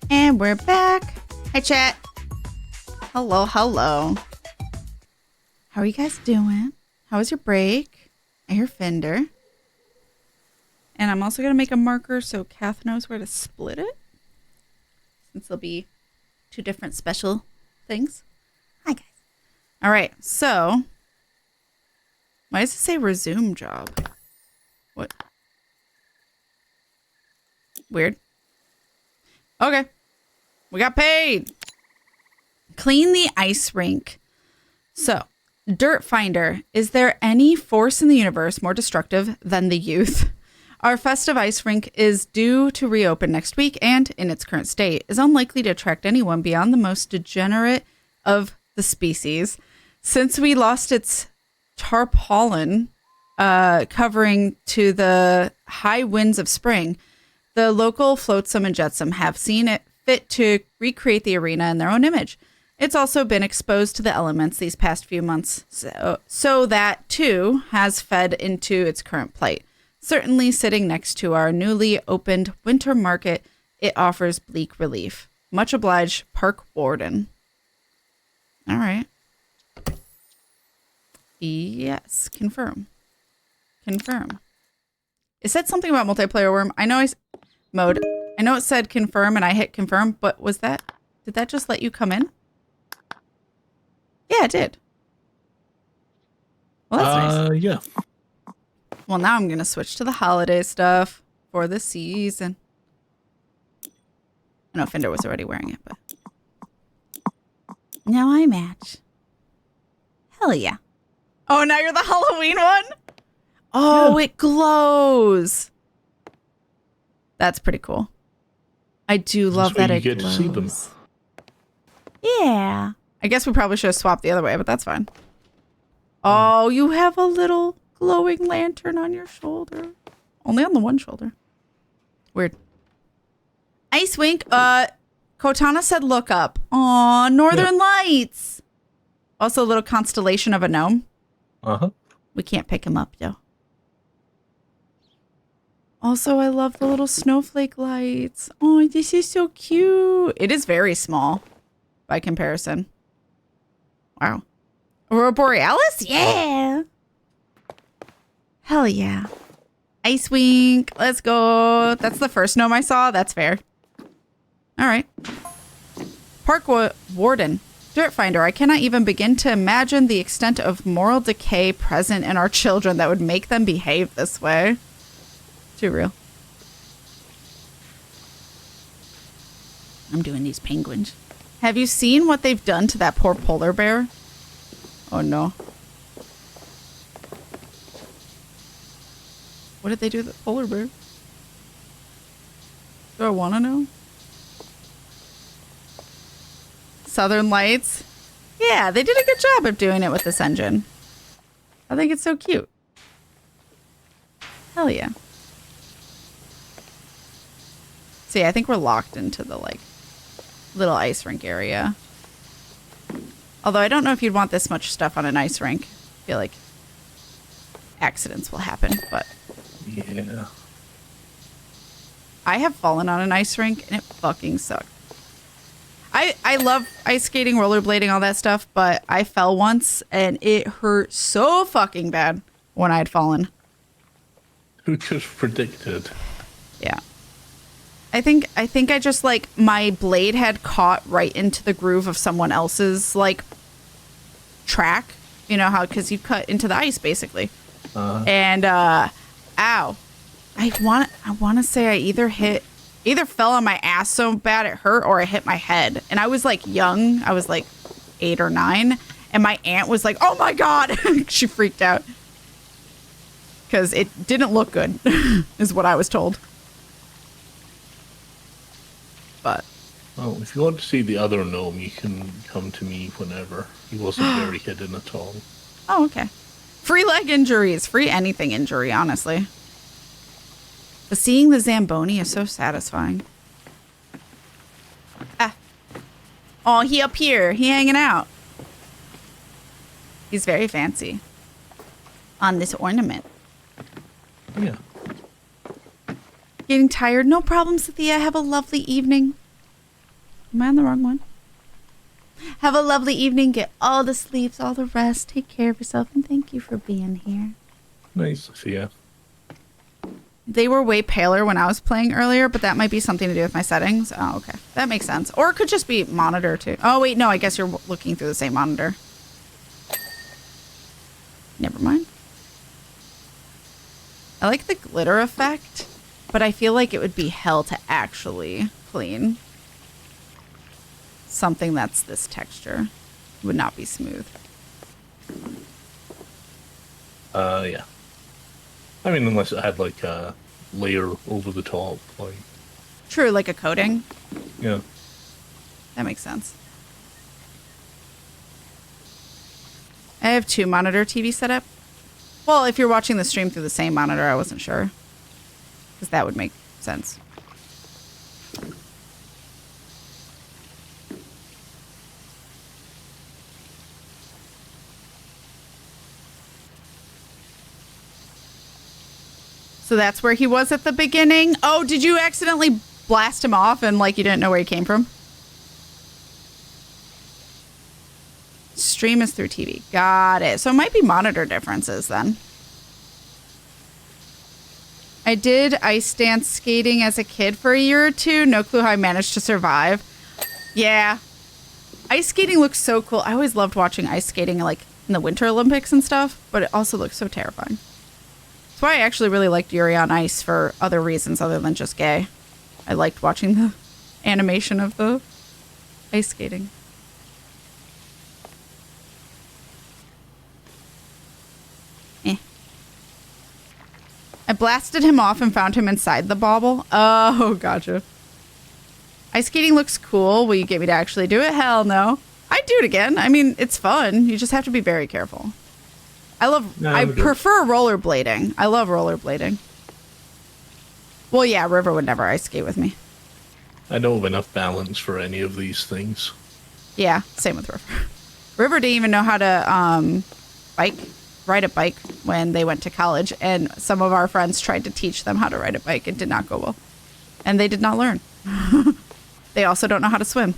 And we're back. Hi, chat. Hello, hello. How are you guys doing? How was your break? I hear Fyndir. And I'm also going to make a marker so Kath knows where to split it. Since there'll be two different special things. Hi, guys. All right, so why does it say resume job? What? Weird. Okay. We got paid. Clean the ice rink. So, Dirt Finder. Is there any force in the universe more destructive than the youth? Our festive ice rink is due to reopen next week and, in its current state, is unlikely to attract anyone beyond the most degenerate of the species. Since we lost its tarpaulin covering to the high winds of spring, the local flotsam and jetsam have seen it fit to recreate the arena in their own image. It's also been exposed to the elements these past few months, so that, too, has fed into its current plight. Certainly sitting next to our newly opened winter market, it offers bleak relief. Much obliged, Park Warden. All right. Yes, confirm. Confirm. It said something about multiplayer worm. I know mode. I know it said confirm and I hit confirm, but did that just let you come in? Yeah, it did. Well, that's nice. Yeah. Well, now I'm going to switch to the holiday stuff for the season. I know Fyndir was already wearing it, but now I match. Hell yeah. Oh, now you're the Halloween one? Oh, yeah. It glows. That's pretty cool. I do love that it glows. You get to see them. Yeah. I guess we probably should have swapped the other way, but that's fine. Oh, you have a little glowing lantern on your shoulder. Only on the one shoulder. Weird. Ice Wink. Kotana said look up. Aw, Northern Lights. Also a little constellation of a gnome. Uh-huh. We can't pick him up, though. Also, I love the little snowflake lights. Oh, this is so cute. It is very small by comparison. Wow. Aurora Borealis? Yeah. Hell yeah. Ice Wink. Let's go. That's the first gnome I saw. That's fair. All right. Park Warden. Dirt Finder. I cannot even begin to imagine the extent of moral decay present in our children that would make them behave this way. Too real. I'm doing these penguins. Have you seen what they've done to that poor polar bear? Oh no. What did they do to the polar bear? Do I want to know? Southern Lights. Yeah, they did a good job of doing it with this engine. I think it's so cute. Hell yeah. So yeah, I think we're locked into the like little ice rink area. Although I don't know if you'd want this much stuff on an ice rink. I feel like accidents will happen, but yeah. I have fallen on an ice rink and it fucking sucked. I love ice skating, rollerblading, all that stuff, but I fell once and it hurt so fucking bad when I had fallen. Who could have predicted? Yeah. I think I just like my blade had caught right into the groove of someone else's like track. You know how, because you cut into the ice basically. And ow. I want to say I either fell on my ass so bad it hurt or I hit my head. And I was like young. I was like 8 or 9. And my aunt was like, oh my God. She freaked out. Because it didn't look good, is what I was told. But. Oh, if you want to see the other gnome, you can come to me whenever. He wasn't very hidden at all. Oh, okay. Free leg injuries. Free anything injury, honestly. But seeing the Zamboni is so satisfying. Ah. Oh, he up here. He hanging out. He's very fancy. On this ornament. Yeah. Getting tired? No problem, Cynthia. Have a lovely evening. Am I on the wrong one? Have a lovely evening. Get all the sleeps, all the rest. Take care of yourself, and thank you for being here. Nice to see ya. They were way paler when I was playing earlier, but that might be something to do with my settings. Oh, okay. That makes sense. Or it could just be monitor, too. Oh, wait, no, I guess you're looking through the same monitor. Never mind. I like the glitter effect, but I feel like it would be hell to actually clean. Something that's this texture would not be smooth. Yeah. I mean, unless it had like a layer over the top, like. True, like a coating. Yeah. That makes sense. I have 2 monitor TV set up. Well, if you're watching the stream through the same monitor, I wasn't sure. Because that would make sense. So that's where he was at the beginning. Oh, did you accidentally blast him off and like you didn't know where he came from? Stream is through TV. Got it. So it might be monitor differences then. I did ice dance skating as a kid for a year or 2. No clue how I managed to survive. Yeah. Ice skating looks so cool. I always loved watching ice skating like in the Winter Olympics and stuff, but it also looks so terrifying. That's why I actually really liked Yuri on Ice for other reasons other than just gay. I liked watching the animation of the ice skating. I blasted him off and found him inside the bauble. Oh, gotcha. Ice skating looks cool. Will you get me to actually do it? Hell no. I'd do it again. I mean, it's fun. You just have to be very careful. I prefer rollerblading. I love rollerblading. Well, yeah, River would never ice skate with me. I don't have enough balance for any of these things. Yeah, same with River. River didn't even know how to ride a bike when they went to college, and some of our friends tried to teach them how to ride a bike. It did not go well. And they did not learn. They also don't know how to swim.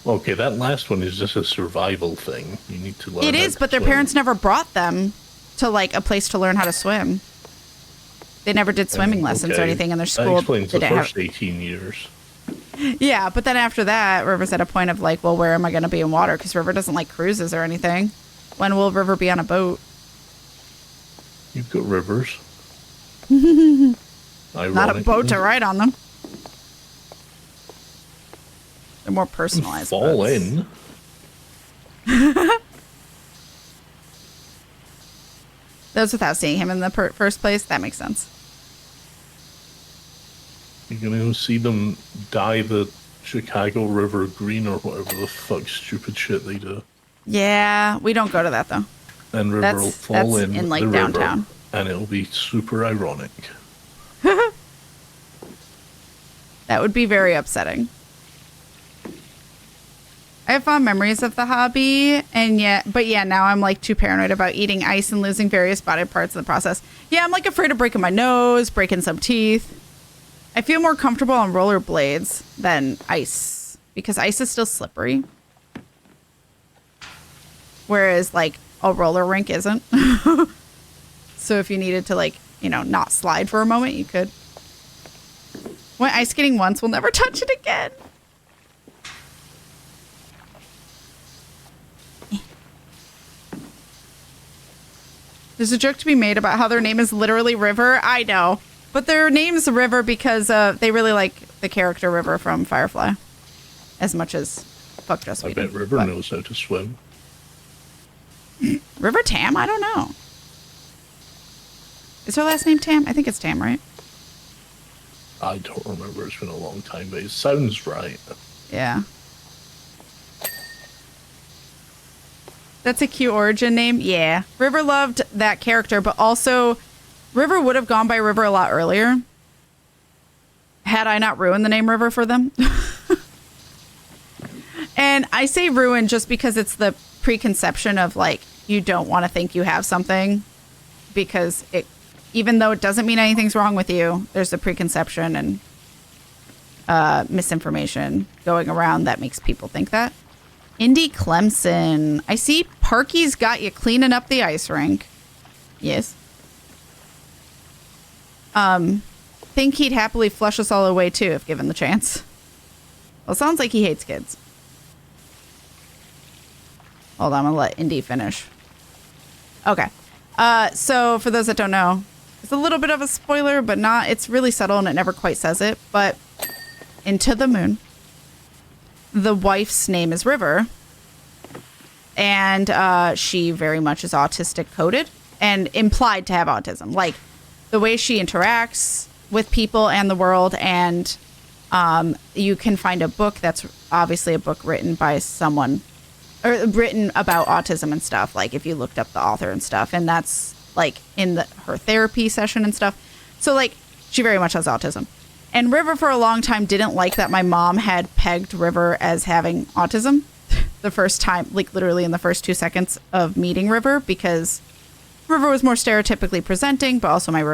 Okay, that last one is just a survival thing. You need to learn. It is, but their parents never brought them to like a place to learn how to swim. They never did swimming lessons or anything in their school. That explains the first 18 years. Yeah, but then after that, River's at a point of like, well, where am I going to be in water? Because River doesn't like cruises or anything. When will River be on a boat? You've got rivers. Not a boat to ride on them. They're more personalized. Fall boats. in. That was without seeing him in the first place. That makes sense. You're going to see them dye the Chicago River green or whatever the fuck stupid shit they do. Yeah, we don't go to that though. And River will fall in like the downtown. River, and it'll be super ironic. That would be very upsetting. I have fond memories of the hobby, but now I'm like too paranoid about eating ice and losing various body parts in the process. Yeah, I'm like afraid of breaking my nose, breaking some teeth. I feel more comfortable on rollerblades than ice because ice is still slippery. Whereas like a roller rink isn't. So if you needed to like, not slide for a moment, you could. Went ice skating once, we'll never touch it again. There's a joke to be made about how their name is literally River. I know. But their name's River because they really like the character River from Firefly. As much as fuck Joss Whedon. I bet River knows how to swim. River Tam? I don't know. Is her last name Tam? I think it's Tam, right? I don't remember. It's been a long time, but it sounds right. Yeah. That's a cute origin name. Yeah. River loved that character, but also River would have gone by River a lot earlier had I not ruined the name River for them. And I say ruin just because it's the preconception of like, you don't want to think you have something because even though it doesn't mean anything's wrong with you, there's a preconception and misinformation going around that makes people think that. Indy Clemson. I see Parky's got you cleaning up the ice rink. Yes. Think he'd happily flush us all away too if given the chance. Well, sounds like he hates kids. Hold on, I'm gonna let Indy finish. Okay. So for those that don't know, it's a little bit of a spoiler, but not, it's really subtle and it never quite says it, but into the moon, the wife's name is River, and she very much is autistic coded and implied to have autism. Like the way she interacts with people and the world, and you can find a book that's obviously a book written by someone, or written about autism and stuff, like if you looked up the author and stuff, and that's like in her therapy session and stuff. So like she very much has autism. And River for a long time didn't like that my mom had pegged River as having autism the first time, like literally in the first 2 seconds of meeting River, because River was more stereotypically presenting, but also my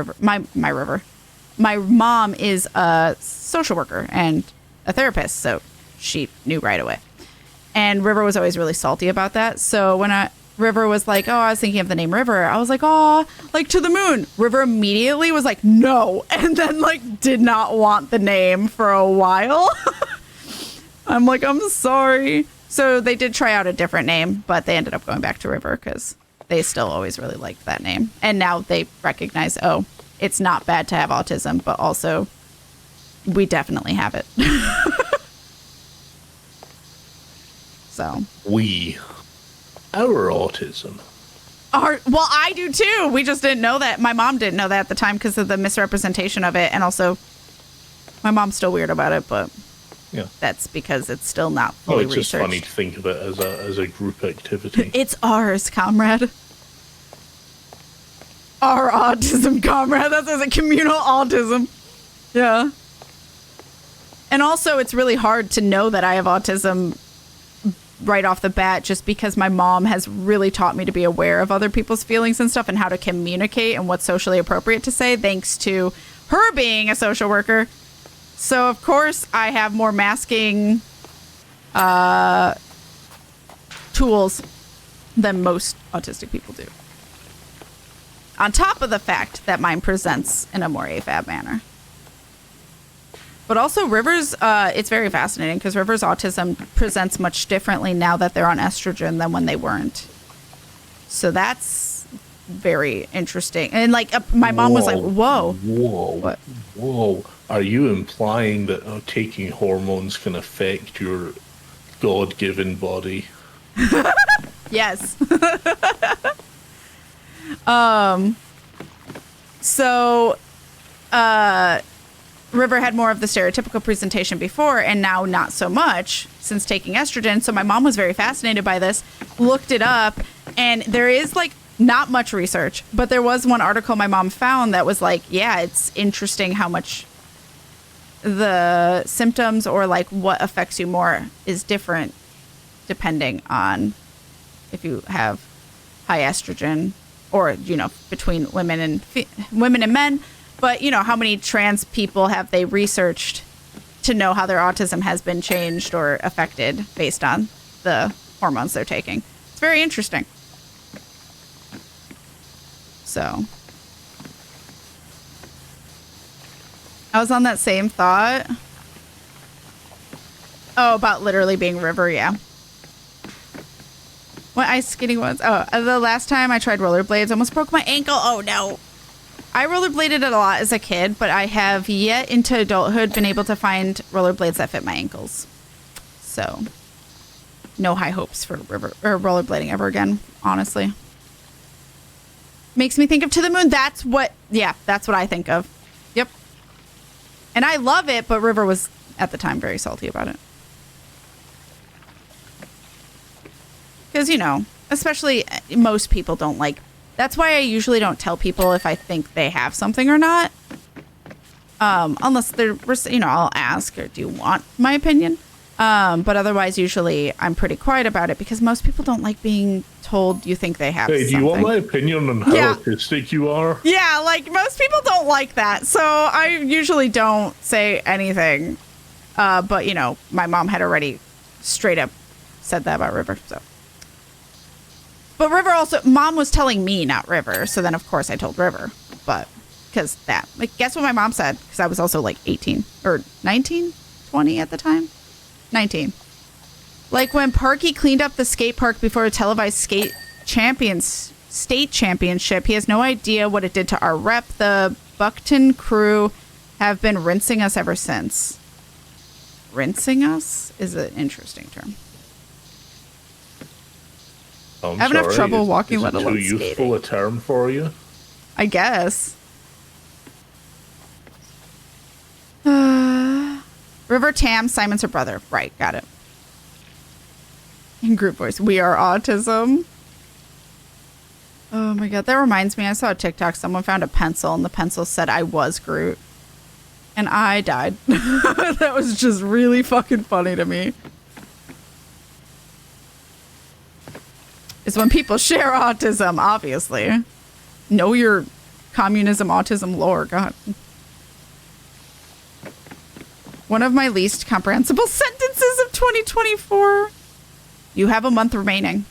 mom is a social worker and a therapist, so she knew right away. And River was always really salty about that. So when River was like, oh, I was thinking of the name River, I was like, oh, like to the moon. River immediately was like, no. And then like did not want the name for a while. I'm like, I'm sorry. So they did try out a different name, but they ended up going back to River because they still always really liked that name. And now they recognize, oh, it's not bad to have autism, but also we definitely have it. So our autism. Well, I do too. We just didn't know that. My mom didn't know that at the time because of the misrepresentation of it. And also, my mom's still weird about it, but yeah, that's because it's still not fully it's researched. just funny to think of it as a group activity. It's ours, comrade. Our autism, comrade. That's a communal autism. Yeah. And also, it's really hard to know that I have autism right off the bat, just because my mom has really taught me to be aware of other people's feelings and stuff and how to communicate and what's socially appropriate to say, thanks to her being a social worker. So of course I have more masking tools than most autistic people do. On top of the fact that mine presents in a more AFAB manner. But also River's, it's very fascinating because River's autism presents much differently now that they're on estrogen than when they weren't. So that's very interesting. And like my mom was like, whoa. What? Whoa. Are you implying that taking hormones can affect your God-given body? Yes. So, River had more of the stereotypical presentation before, and now not so much since taking estrogen. So my mom was very fascinated by this, looked it up, and there is like not much research, but there was one article my mom found that was like, yeah, it's interesting how much the symptoms or like what affects you more is different depending on if you have high estrogen or, you know, between women and men. But, you know, how many trans people have they researched to know how their autism has been changed or affected based on the hormones they're taking? It's very interesting. So, I was on that same thought. Oh, about literally being River, yeah. What ice skating was? Oh, the last time I tried rollerblades, I almost broke my ankle. Oh, no. I rollerbladed a lot as a kid, but I have yet into adulthood been able to find rollerblades that fit my ankles. So, no high hopes for rollerblading ever again, honestly. Makes me think of To the Moon. That's what I think of. Yep. And I love it, but River was, at the time, very salty about it. Because, you know, especially most people don't like. That's why I usually don't tell people if I think they have something or not. Unless they're, you know, I'll ask, or do you want my opinion? But otherwise, usually I'm pretty quiet about it because most people don't like being told you think they have something. Do you want my opinion on how autistic you are? Yeah, like most people don't like that. So I usually don't say anything But, you know, my mom had already straight up said that about River, so. But River also, Mom was telling me, not River. So then, of course, I told River. But, because that. Like, guess what my mom said? Because I was also, like, 18. Or 19? 20 at the time? 19. Like, when Parky cleaned up the skate park before a televised state championship, he has no idea what it did to our rep. The Buckton crew have been rinsing us ever since. Rinsing us is an interesting term. I have enough trouble walking, let alone skating. Too useful a term for you? I guess. River Tam, Simon's her brother. Right, got it. In group voice, we are autism. Oh my god, that reminds me, I saw a TikTok, someone found a pencil and the pencil said I was Groot. And I died. That was just really fucking funny to me. Is when people share autism, obviously. Know your communism, autism lore, God. One of my least comprehensible sentences of 2024. You have a month remaining.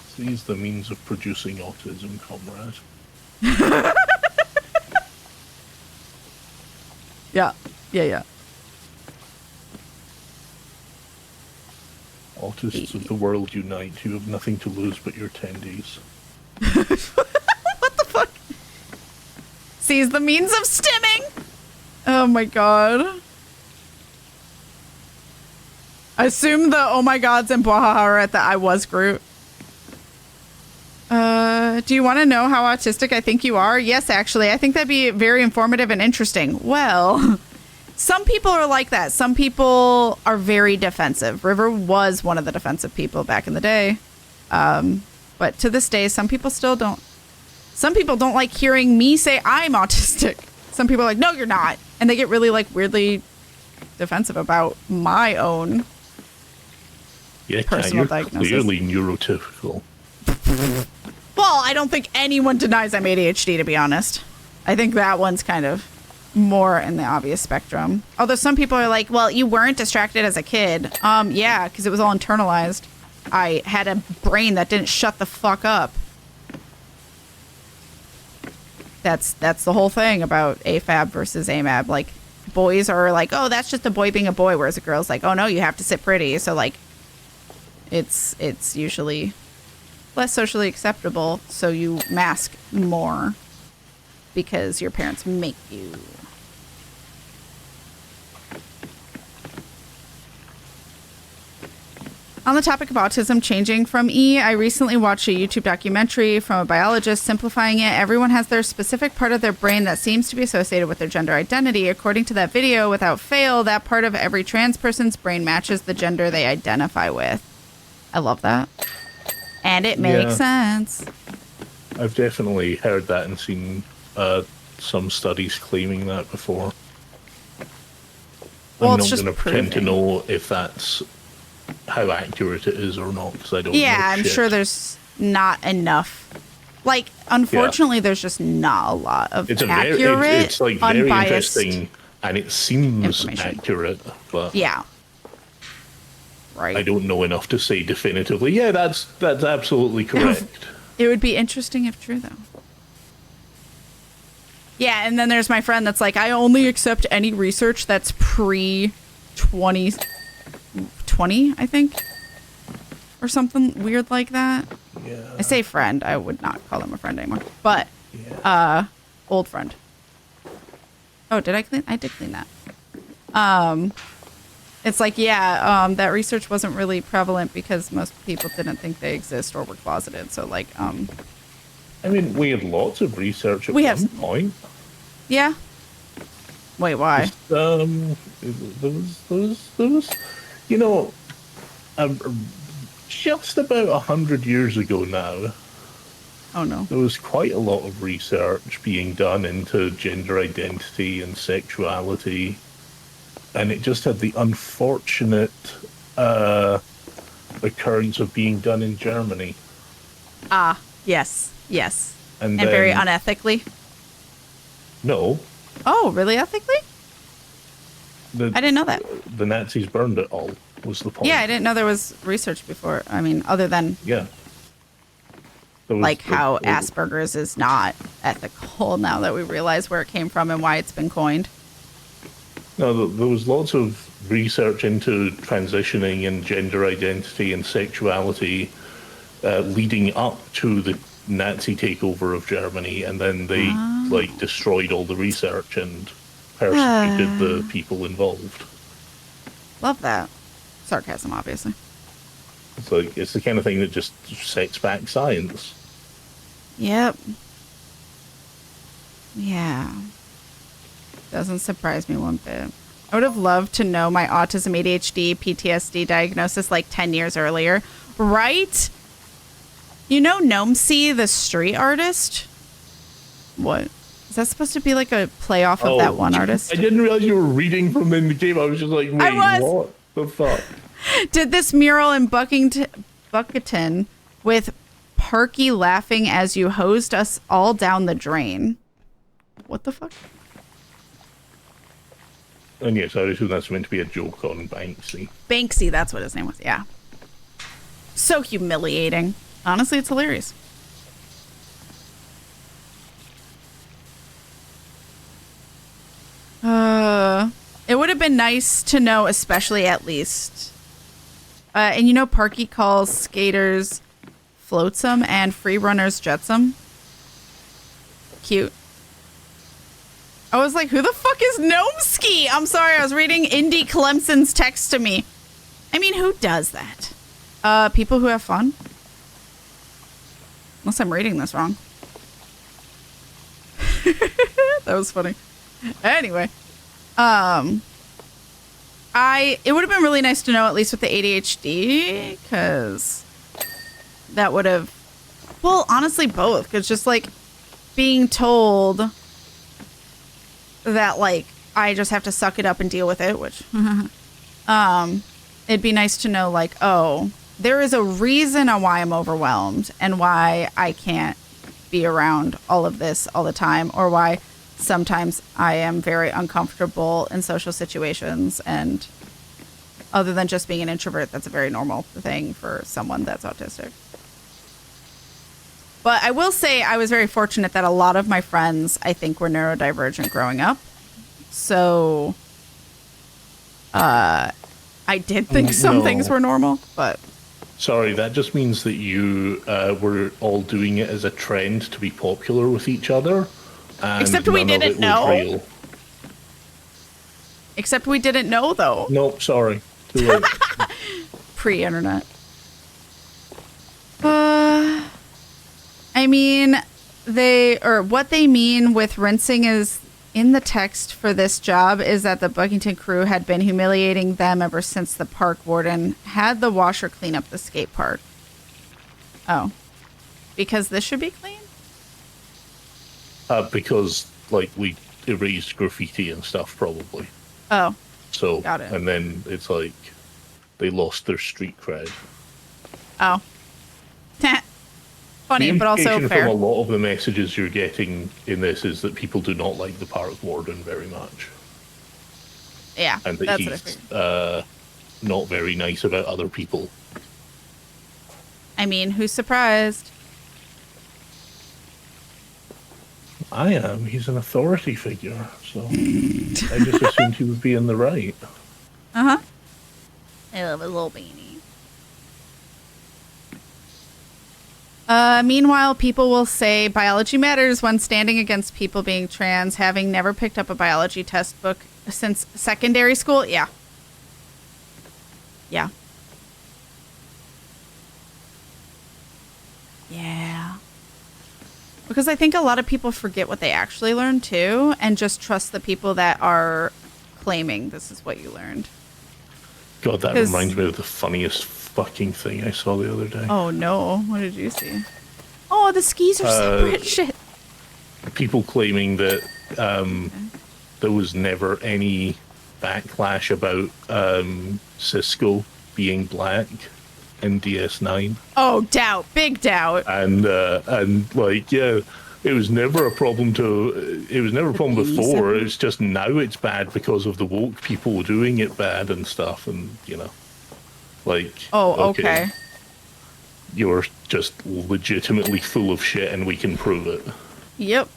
Seize the means of producing autism, comrade. Yeah. Autists of the world unite. You have nothing to lose but your tendies. What the fuck? Seize the means of stimming. Oh my god. I assume the oh my gods and bwahaha are at the I was Groot. Do you want to know how autistic I think you are? Yes, actually. I think that'd be very informative and interesting. Well, some people are like that. Some people are very defensive. River was one of the defensive people back in the day. But to this day, some people still don't. Some people don't like hearing me say I'm autistic. Some people are like, no, you're not. And they get really like weirdly defensive about my own personal diagnosis. Clearly neurotypical. Well, I don't think anyone denies I'm ADHD, to be honest. I think that one's kind of more in the obvious spectrum. Although some people are like, well, you weren't distracted as a kid. Yeah, because it was all internalized. I had a brain that didn't shut the fuck up. That's the whole thing about AFAB versus AMAB. Like, boys are like, oh, that's just a boy being a boy, whereas a girl's like, oh no, you have to sit pretty. So like, it's usually less socially acceptable, so you mask more because your parents make you. On the topic of autism changing from E, I recently watched a YouTube documentary from a biologist simplifying it. Everyone has their specific part of their brain that seems to be associated with their gender identity. According to that video, without fail, that part of every trans person's brain matches the gender they identify with. I love that. And it makes sense. I've definitely heard that and seen some studies claiming that before. Well, I'm it's not just going to pretend to know if that's how accurate it is or not, because I don't know. Yeah, I'm sure there's not enough. Like, unfortunately, there's just not a lot of accurate, it's like very unbiased interesting, and it seems accurate, but yeah, right. I don't know enough to say definitively. Yeah, that's absolutely correct. It would be interesting if true, though. Yeah, and then there's my friend that's like, I only accept any research that's pre-2020, I think, or something weird like that. Yeah. I say friend. I would not call him a friend anymore. But, old friend. Oh, did I clean? I did clean that. It's like, that research wasn't really prevalent because most people didn't think they exist or were closeted. So, like, I mean, we had lots of research at one point. Yeah. Wait, why? There was, you know, just about 100 years ago now. Oh no. There was quite a lot of research being done into gender identity and sexuality, and it just had the unfortunate occurrence of being done in Germany. Ah, yes. And very unethically? No. Oh, really ethically? I didn't know that. The Nazis burned it all, was the point. Yeah, I didn't know there was research before. I mean, other than Yeah. like how Asperger's is not ethical now that we realize where it came from and why it's been coined. No, there was lots of research into transitioning and gender identity and sexuality leading up to the Nazi takeover of Germany, and then they like destroyed all the research and persecuted the people involved. Love that. Sarcasm, obviously. It's like it's the kind of thing that just sets back science. Yep. Yeah. Doesn't surprise me one bit. I would have loved to know my autism, ADHD, PTSD diagnosis like 10 years earlier. Right? You know Gnomesy, the street artist? What? Is that supposed to be like a playoff of that one artist? I didn't realize you were reading from in the game. I was just like, wait, what the fuck? Did this mural in Bucketon with Parky laughing as you hosed us all down the drain. What the fuck? And yes, I assume that's meant to be a joke on Banksy. Banksy, that's what his name was, yeah. So humiliating. Honestly, it's hilarious. It would have been nice to know, especially at least. And you know, Parky calls skaters floatsome and free runners jetsome. Cute. I was like, who the fuck is Gnomeski? I'm sorry, I was reading Indy Clemson's text to me. I mean, who does that? People who have fun? Unless I'm reading this wrong. That was funny. Anyway. It would have been really nice to know, at least with the ADHD, because that would have, well, honestly, both, because just like being told that, like, I just have to suck it up and deal with it, which, it'd be nice to know, like, oh, there is a reason on why I'm overwhelmed and why I can't be around all of this all the time, or why sometimes I am very uncomfortable in social situations, and other than just being an introvert, that's a very normal thing for someone that's autistic. But I will say I was very fortunate that a lot of my friends, I think, were neurodivergent growing up. So I did think some things were normal, but... Sorry, that just means that you were all doing it as a trend to be popular with each other. And except we didn't know. Real. Except we didn't know, though. Nope, sorry. Too late. Pre-internet. I mean, what they mean with rinsing is in the text for this job is that the Buckington crew had been humiliating them ever since the park warden had the washer clean up the skate park. Oh. Because this should be clean? Because, like, we erased graffiti and stuff, probably. Oh. So, got it. And then it's like they lost their street cred. Oh. Funny, but also fair. From a lot of the messages you're getting in this is that people do not like the park warden very much. Yeah, and that he's not very nice about other people. I mean, who's surprised? I am. He's an authority figure, so I just assumed he would be in the right. Uh-huh. I love a little beanie. Meanwhile, people will say biology matters when standing against people being trans, having never picked up a biology textbook since secondary school. Yeah. Yeah. Yeah. Because I think a lot of people forget what they actually learned, too, and just trust the people that are claiming this is what you learned. God, that reminds me of the funniest fucking thing I saw the other day. Oh, no. What did you see? Oh, the skis are separate. Shit. People claiming that there was never any backlash about Cisco being black in DS9. Oh, doubt. Big doubt. And like, yeah, It was never a problem before. It's just now it's bad because of the woke people doing it bad and stuff, and like. Oh, okay. You're just legitimately full of shit, and we can prove it. Yep.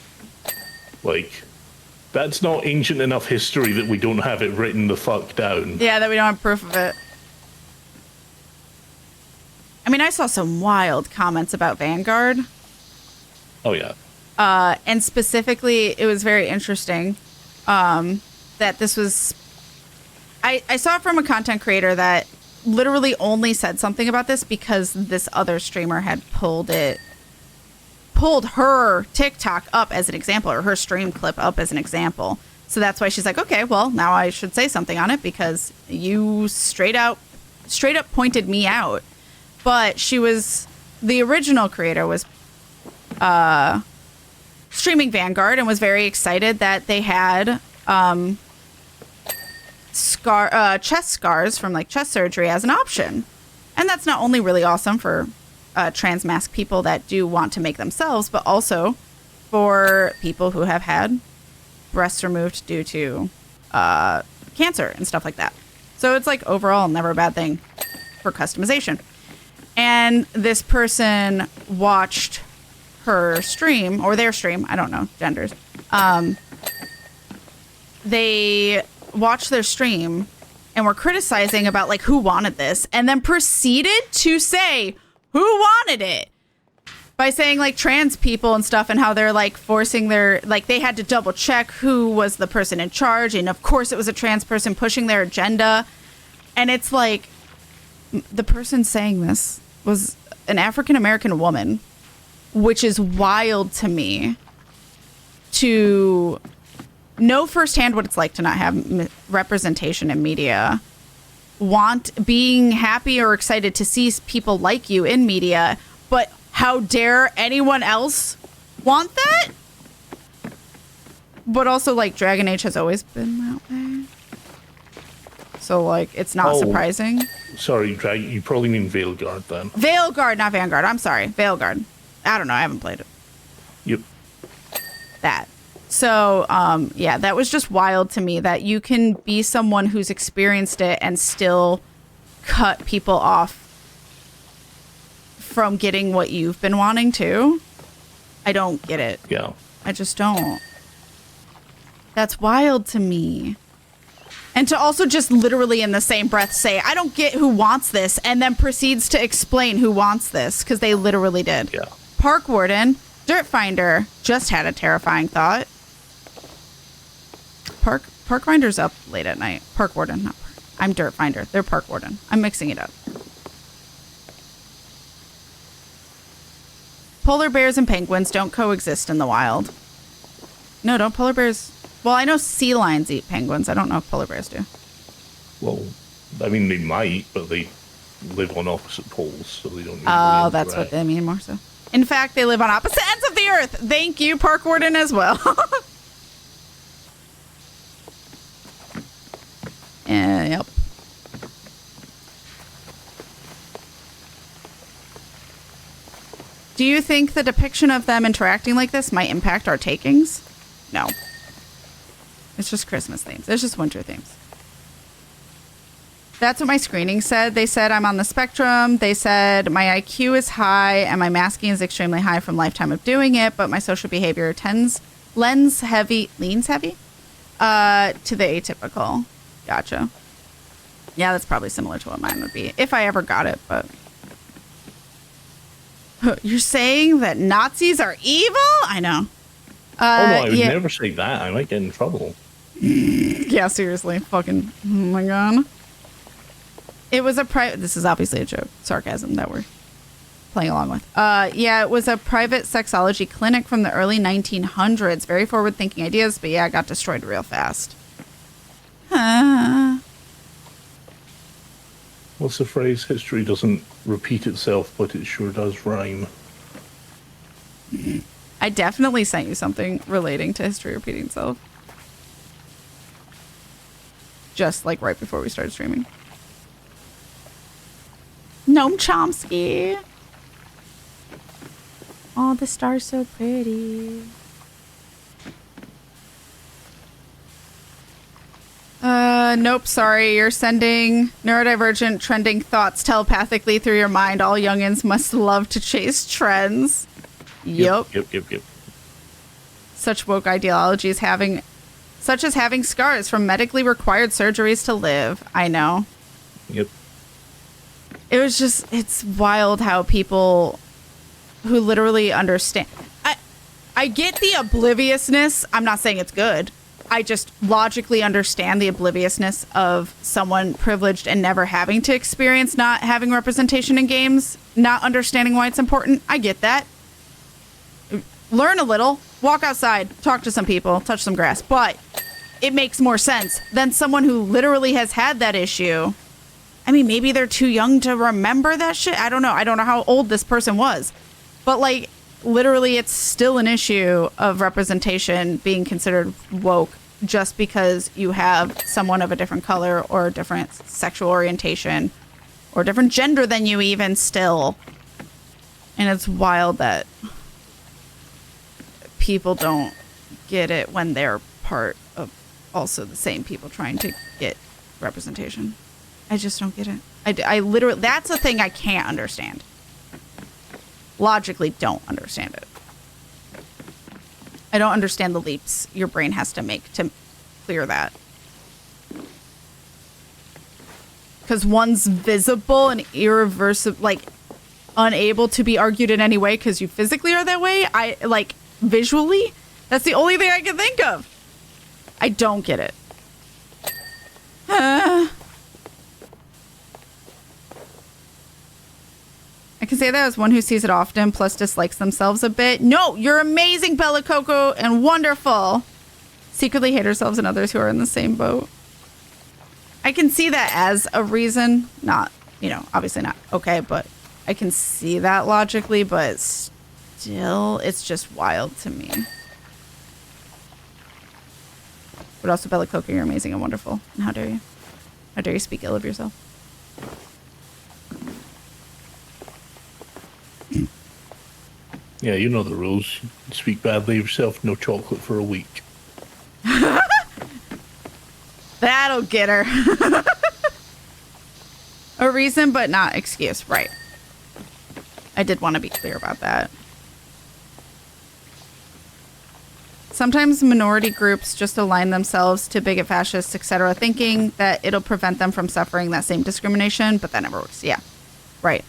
Like, that's not ancient enough history that we don't have it written the fuck down. Yeah, that we don't have proof of it. I mean, I saw some wild comments about Vanguard. Oh, yeah. And specifically, it was very interesting that this was... I saw it from a content creator that literally only said something about this because this other streamer had pulled her TikTok up as an example, or her stream clip up as an example. So that's why she's like, okay, well, now I should say something on it because you straight up pointed me out. But the original creator was streaming Vanguard and was very excited that they had chest scars from like chest surgery as an option. And that's not only really awesome for trans masc people that do want to make themselves, but also for people who have had breasts removed due to cancer and stuff like that. So it's like overall never a bad thing for customization. And this person watched her stream, or their stream, I don't know, genders. They watched their stream and were criticizing about like who wanted this, and then proceeded to say who wanted it by saying like trans people and stuff, and how they're like forcing they had to double check who was the person in charge, and of course it was a trans person pushing their agenda. And it's like, the person saying this was an African American woman, which is wild to me to know firsthand what it's like to not have representation in media, being happy or excited to see people like you in media, but how dare anyone else want that? But also, like, Dragon Age has always been that way. So, like, it's not surprising. Sorry, you probably mean Veilguard then. Veilguard, not Vanguard. I'm sorry. Veilguard. I don't know. I haven't played it. Yep. That. So, yeah, that was just wild to me that you can be someone who's experienced it and still cut people off from getting what you've been wanting to. I don't get it. Yeah. I just don't. That's wild to me. And to also just literally in the same breath say, I don't get who wants this, and then proceeds to explain who wants this, because they literally did. Yeah. Park Warden, Dirt Finder just had a terrifying thought. Park Finder's up late at night. Park Warden, not Park. I'm Dirt Finder. They're Park Warden. I'm mixing it up. Polar bears and penguins don't coexist in the wild. No, don't polar bears... Well, I know sea lions eat penguins. I don't know if polar bears do. Well, I mean, they might, but they live on opposite poles, so they don't... Oh, that's what they mean more so. In fact, they live on opposite ends of the earth. Thank you, Park Warden, as well. Yep. Do you think the depiction of them interacting like this might impact our takings? No. It's just Christmas themes. It's just winter themes. That's what my screening said. They said I'm on the spectrum. They said my IQ is high and my masking is extremely high from lifetime of doing it, but my social behavior leans heavy to the atypical. Gotcha. Yeah, that's probably similar to what mine would be if I ever got it, but... You're saying that Nazis are evil? I know. Oh, no, I would never say that. I might get in trouble. Yeah, seriously. Fucking, oh my God. It was a private... This is obviously a joke. Sarcasm that we're playing along with. Yeah, it was a private sexology clinic from the early 1900s. Very forward-thinking ideas, but yeah, it got destroyed real fast. What's the phrase? History doesn't repeat itself, but it sure does rhyme. I definitely sent you something relating to history repeating itself. Just like right before we started streaming. Noam Chomsky. Oh, the star's so pretty. Nope, sorry. You're sending neurodivergent trending thoughts telepathically through your mind. All youngins must love to chase trends. Yep. Yep. Such woke ideologies such as having scars from medically required surgeries to live. I know. Yep. It's wild how people who literally understand. I get the obliviousness. I'm not saying it's good. I just logically understand the obliviousness of someone privileged and never having to experience not having representation in games, not understanding why it's important. I get that. Learn a little, walk outside, talk to some people, touch some grass, but it makes more sense than someone who literally has had that issue. I mean, maybe they're too young to remember that shit. I don't know. I don't know how old this person was, but like, literally, it's still an issue of representation being considered woke just because you have someone of a different color or a different sexual orientation or different gender than you even still. And it's wild that people don't get it when they're part of also the same people trying to get representation. I just don't get it. I literally, that's a thing I can't understand. Logically don't understand it. I don't understand the leaps your brain has to make to clear that. Because one's visible and irreversible, like unable to be argued in any way because you physically are that way. I like visually, that's the only thing I can think of. I don't get it. I can say that as one who sees it often, plus dislikes themselves a bit. No, you're amazing, Bella Coco, and wonderful. Secretly hate ourselves and others who are in the same boat. I can see that as a reason. Not, obviously not okay, but I can see that logically, but still, it's just wild to me. But also, Bella Coco, you're amazing and wonderful. And how dare you? How dare you speak ill of yourself? Yeah, you know the rules. Speak badly of yourself, no chocolate for a week. That'll get her. A reason, but not excuse. Right. I did want to be clear about that. Sometimes minority groups just align themselves to bigot, fascists, etc., thinking that it'll prevent them from suffering that same discrimination, but that never works. Yeah. Right.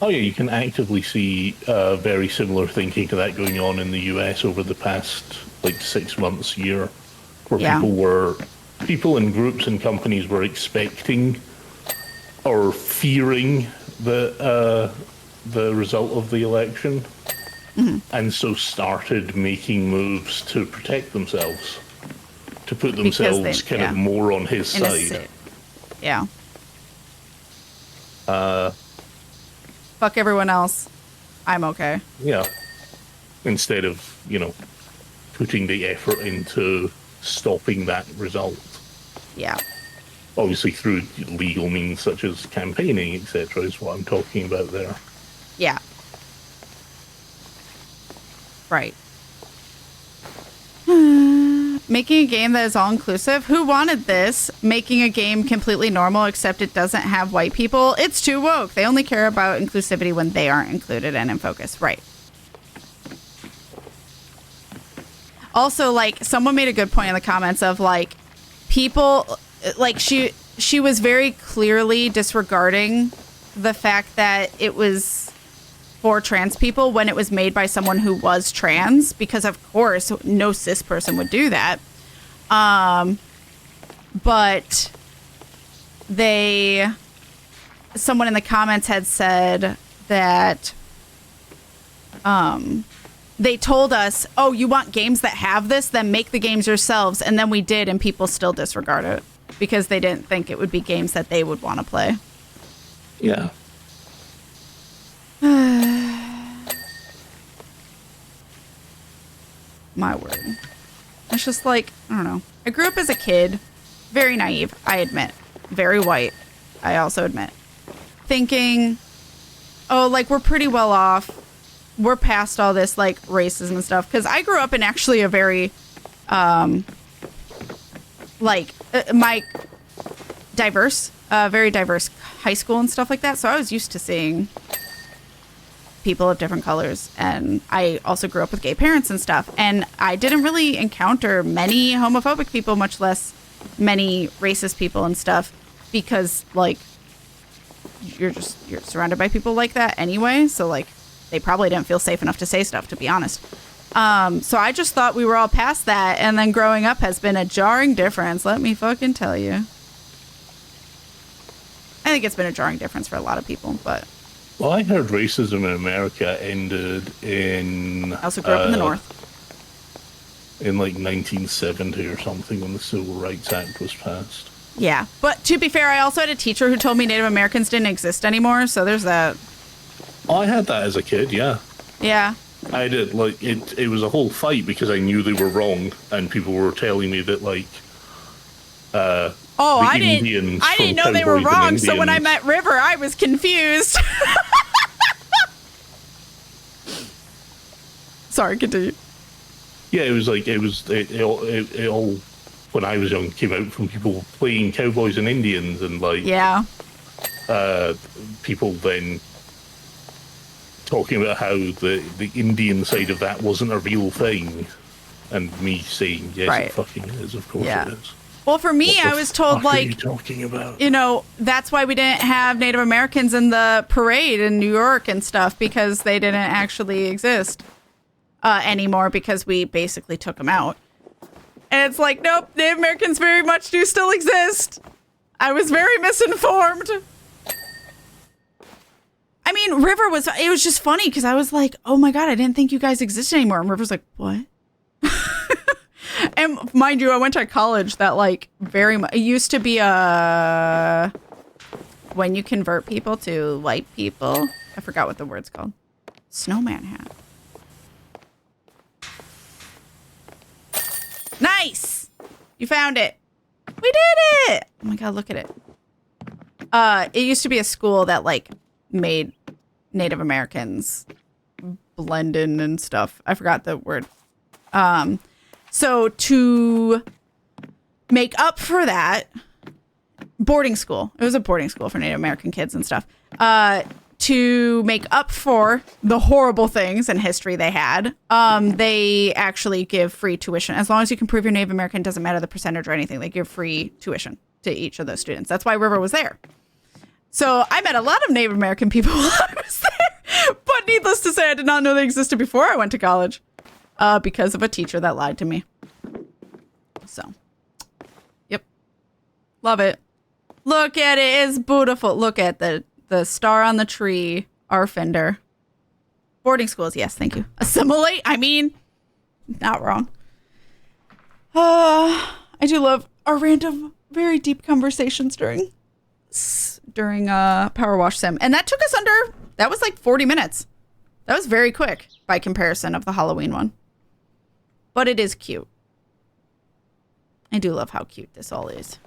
Oh yeah, you can actively see very similar thinking to that going on in the US over the past 6 months, year, where people in groups and companies were expecting or fearing the result of the election, and so started making moves to protect themselves, to put themselves of more on his side. Yeah. Fuck everyone else. I'm okay. Yeah. Instead of, putting the effort into stopping that result. Yeah. Obviously through legal means such as campaigning, etc., is what I'm talking about there. Yeah. Right. Making a game that is all-inclusive? Who wanted this? Making a game completely normal except it doesn't have white people? It's too woke. They only care about inclusivity when they aren't included and in focus. Right. Also, someone made a good point in the comments of, people... she was very clearly disregarding the fact that it was for trans people when it was made by someone who was trans, because of course no cis person would do that. But someone in the comments had said that they told us, oh, you want games that have this, then make the games yourselves. And then we did, and people still disregard it because they didn't think it would be games that they would want to play. Yeah. My word. It's just I don't know. I grew up as a kid, very naive, I admit. Very white, I also admit. Thinking, oh, we're pretty well off. we're past all this like racism and stuff. Because I grew up in actually a very, my very diverse high school and stuff like that. So I was used to seeing people of different colors, and I also grew up with gay parents and stuff, and I didn't really encounter many homophobic people, much less many racist people and stuff, because like you're surrounded by people like that anyway, so like they probably didn't feel safe enough to say stuff, to be honest. So I just thought we were all past that, and then growing up has been a jarring difference, let me fucking tell you. I think it's been a jarring difference for a lot of people, but well, I heard racism in America ended in... I also grew up in the North. In like 1970 or something when the Civil Rights Act was passed. Yeah, but to be fair, I also had a teacher who told me Native Americans didn't exist anymore, so there's that. Oh, I had that as a kid, yeah. Yeah. I did, like, it was a whole fight because I knew they were wrong, and people were telling me that, like, I didn't know they were wrong, so when I met River, I was confused. Sorry, continue. Yeah, it all, when I was young, came out from people playing cowboys and Indians, and, like, yeah, people then talking about how the Indian side of that wasn't a real thing, and me saying, yes, right. It fucking is, of course it is. Well, for me, I was told, like, what are you talking about? That's why we didn't have Native Americans in the parade in New York and stuff, because they didn't actually exist anymore, because we basically took them out. And it's like, nope, Native Americans very much do still exist. I was very misinformed. I mean, it was just funny, because I was like, oh my God, I didn't think you guys existed anymore. And River's like, what? And mind you, I went to a college that like very much, it used to be when you convert people to white people, I forgot what the word's called. Snowman hat. Nice! You found it. We did it! Oh my God, look at it. It used to be a school that like made Native Americans blend in and stuff. I forgot the word. So to make up for that, boarding school. It was a boarding school for Native American kids and stuff. To make up for the horrible things in history they had, they actually give free tuition. As long as you can prove you're Native American, doesn't matter the percentage or anything. They give free tuition to each of those students. That's why River was there. So I met a lot of Native American people while I was there. But needless to say, I did not know they existed before I went to college. Because of a teacher that lied to me. So, yep. Love it. Look at it. It's beautiful. Look at the star on the tree. Our Fyndir. Boarding schools. Yes, thank you. Assimilate. I mean, not wrong. I do love our random, very deep conversations during PowerWash Sim. And that took us that was like 40 minutes. That was very quick by comparison of the Halloween one. But it is cute. I do love how cute this all is.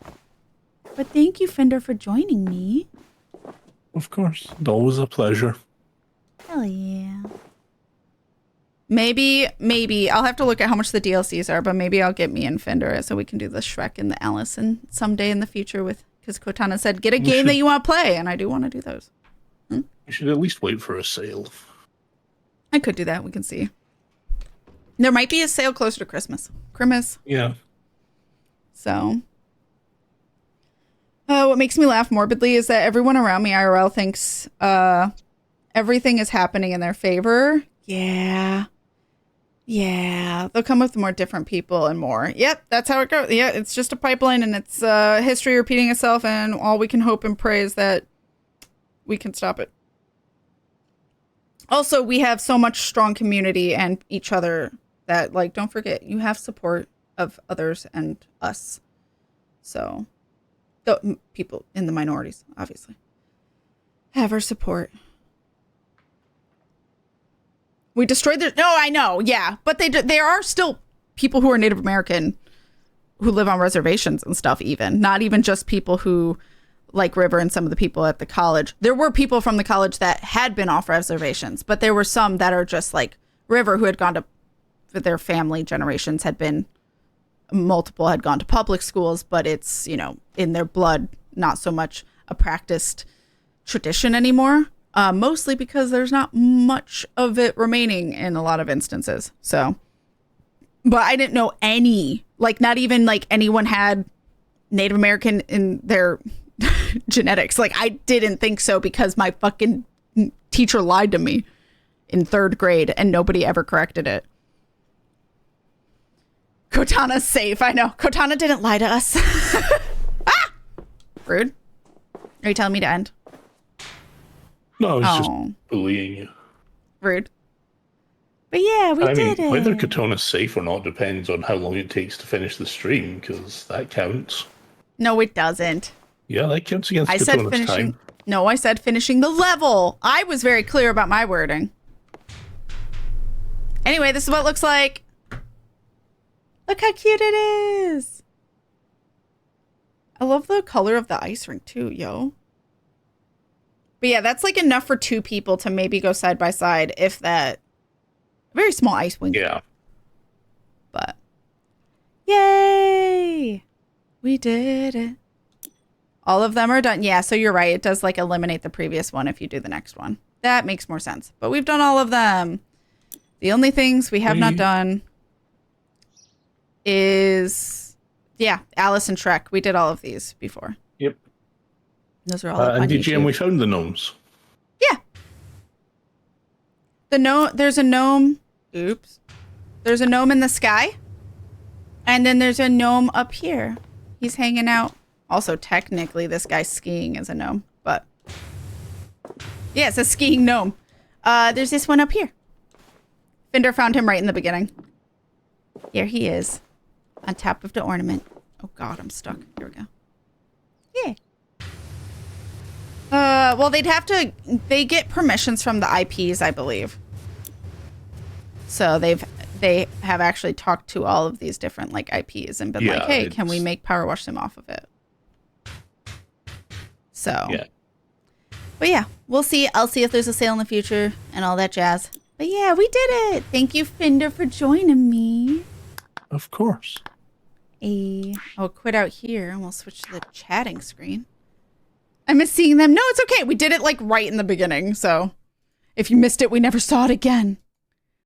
But thank you, Fyndir, for joining me. Of course. Always a pleasure. Hell yeah. Maybe. I'll have to look at how much the DLCs are, but maybe I'll get me and Fyndir so we can do the Shrek and the Allison someday in the future because Cortana said, get a game that you want to play, and I do want to do those. You should at least wait for a sale. I could do that. We can see. There might be a sale closer to Christmas. Yeah. So, what makes me laugh morbidly is that everyone around me IRL thinks everything is happening in their favor. Yeah. They'll come with more different people and more. Yep, that's how it goes. Yeah, it's just a pipeline, and it's history repeating itself, and all we can hope and pray is that we can stop it. Also, we have so much strong community and each other that, like, don't forget, you have support of others and us. So, the people in the minorities, obviously, have our support. We destroyed their... No, I know, yeah. But there are still people who are Native American who live on reservations and stuff even. Not even just people who like River and some of the people at the college. There were people from the college that had been off reservations, but there were some that are just like River, who had gone to, their family generations had been, multiple had gone to public schools, but it's, you know, in their blood, not so much a practiced tradition anymore. Mostly because there's not much of it remaining in a lot of instances. So, but I didn't know any, like not even like anyone had Native American in their genetics. Like I didn't think so because my fucking teacher lied to me in 3rd grade and nobody ever corrected it. Kotana's safe. I know. Kotana didn't lie to us. Ah! Rude. Are you telling me to end? No, I was just bullying you. Rude. But yeah, we did it. Whether Katona's safe or not depends on how long it takes to finish the stream, because that counts. No, it doesn't. Yeah, that counts against Katona's time. No, I said finishing the level. I was very clear about my wording. Anyway, this is what it looks like. Look how cute it is. I love the color of the ice rink too, yo. But yeah, that's like enough for 2 people to maybe go side by side, if that. Very small ice rink. Yeah. But yay! We did it. All of them are done. Yeah, so you're right. It does like eliminate the previous one if you do the next one. That makes more sense. But we've done all of them. The only things we have not done is, yeah, Alice and Shrek. We did all of these before. Yep. Those are all up on YouTube. And we found the gnomes. Yeah. There's a gnome. Oops. There's a gnome in the sky. And then there's a gnome up here. He's hanging out. Also, technically, this guy's skiing as a gnome. But yeah, it's a skiing gnome. There's this one up here. Fyndir found him right in the beginning. Here he is. On top of the ornament. Oh god, I'm stuck. Here we go. Yeah. Well, they get permissions from the IPs, I believe. So they have actually talked to all of these different like IPs and been like, hey, can we make PowerWash Sim off of it? So, yeah. But yeah, we'll see. I'll see if there's a sale in the future and all that jazz. But yeah, we did it. Thank you, Fyndir, for joining me. Of course. I'll quit out here and we'll switch to the chatting screen. I miss seeing them. No, it's okay. We did it like right in the beginning. So if you missed it, we never saw it again.